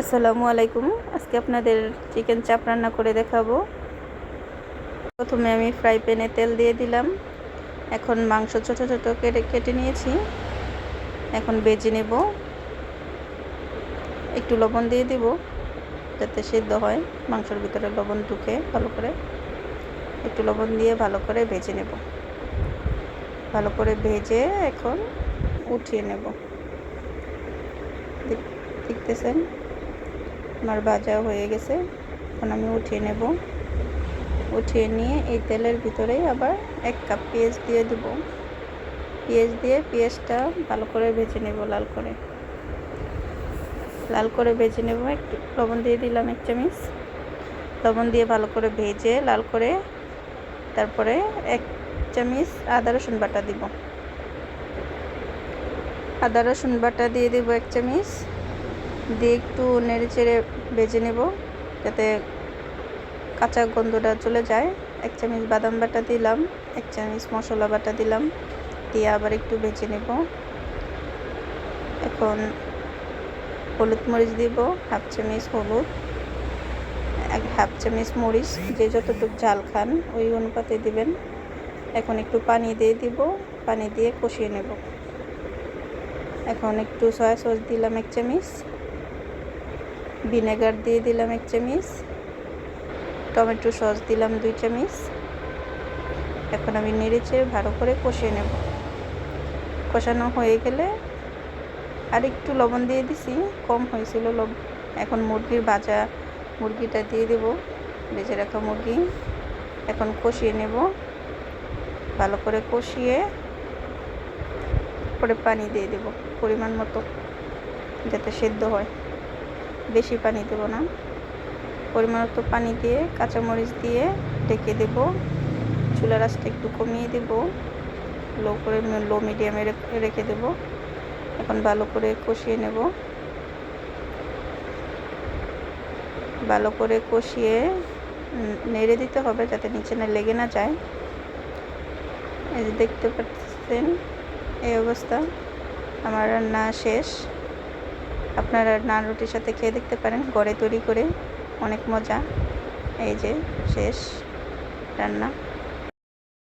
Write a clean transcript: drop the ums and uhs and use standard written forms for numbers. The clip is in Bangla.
আসসালামু আলাইকুম। আজকে আপনাদের চিকেন চাপ রান্না করে দেখাবো। প্রথমে আমি ফ্রাই প্যানে তেল দিয়ে দিলাম। এখন মাংস ছোট ছোট কেটে নিয়েছি। এখন ভেজে নেব। একটু লবণ দিয়ে দিব যাতে সিদ্ধ হয়, মাংসের ভিতরে লবণ ঢুকে ভালো করে। একটু লবণ দিয়ে ভালো করে ভেজে নেব। ভালো করে ভেজে এখন উঠিয়ে নেব। দেখতেছেন আমার ভাজা হয়ে গেছে। এখন আমি উঠিয়ে নেব। উঠিয়ে নিয়ে এই তেলের ভিতরেই আবার 1 কাপ পেঁয়াজ দিয়ে দেব। পেঁয়াজ দিয়ে পেঁয়াজটা ভালো করে ভেজে নেব। লাল করে ভেজে নেব। একটু লবণ দিয়ে দিলাম 1 চামচ। লবণ দিয়ে ভালো করে ভেজে লাল করে তারপরে 1 চামচ আদা রসুন বাটা দিব। আদা রসুন বাটা দিয়ে দেব 1 চামচ। দিয়ে একটু নেড়ে চেড়ে ভেজে নেব যাতে কাঁচা গন্ধটা চলে যায়। 1 চামচ বাদাম বাটা দিলাম, 1 চামচ মশলা বাটা দিলাম, দিয়ে আবার একটু ভেজে নেব। এখন হলুদ মরিচ দিব, 1/2 চামচ হলুদ, 1/2 চামচ মরিচ, যে যতটুকু ঝাল খান ওই অনুপাতে দিবেন। এখন একটু পানি দিয়ে দিব, পানি দিয়ে কষিয়ে নেব। এখন একটু সয়া সস দিলাম 1 চামচ, ভিনেগার দিয়ে দিলাম 1 চামচ, টমেটো সস দিলাম 2 চামচ। এখন আমি নেড়েচেড়ে ভালো করে কষিয়ে নেব। কষানো হয়ে গেলে আর একটু লবণ দিয়ে দিছি, কম হয়েছিল লবণ। এখন মুরগিটা দিয়ে দেব, ভেজে রাখা মুরগি। এখন কষিয়ে নেব, ভালো করে কষিয়ে পরে পানি দিয়ে দেব পরিমাণ মতো যাতে সেদ্ধ হয়। বেশি পানি দেব না, পরিমাণ মতো পানি দিয়ে কাঁচামরিচ দিয়ে ঢেকে দেব। চুলার আঁচটা একটু কমিয়ে দেব, লো মিডিয়ামে রেখে দেব। এখন ভালো করে কষিয়ে নেব। ভালো করে কষিয়ে নেড়ে দিতে হবে যাতে নিচে না লেগে না যায়। এই যে দেখতে পাচ্ছেন এই অবস্থা। আমার রান্না শেষ। আপনারা নান রুটির সাথে খেয়ে দেখতে পারেন, ঘরে তৈরি করে, অনেক মজা। এই যে শেষ রান্না।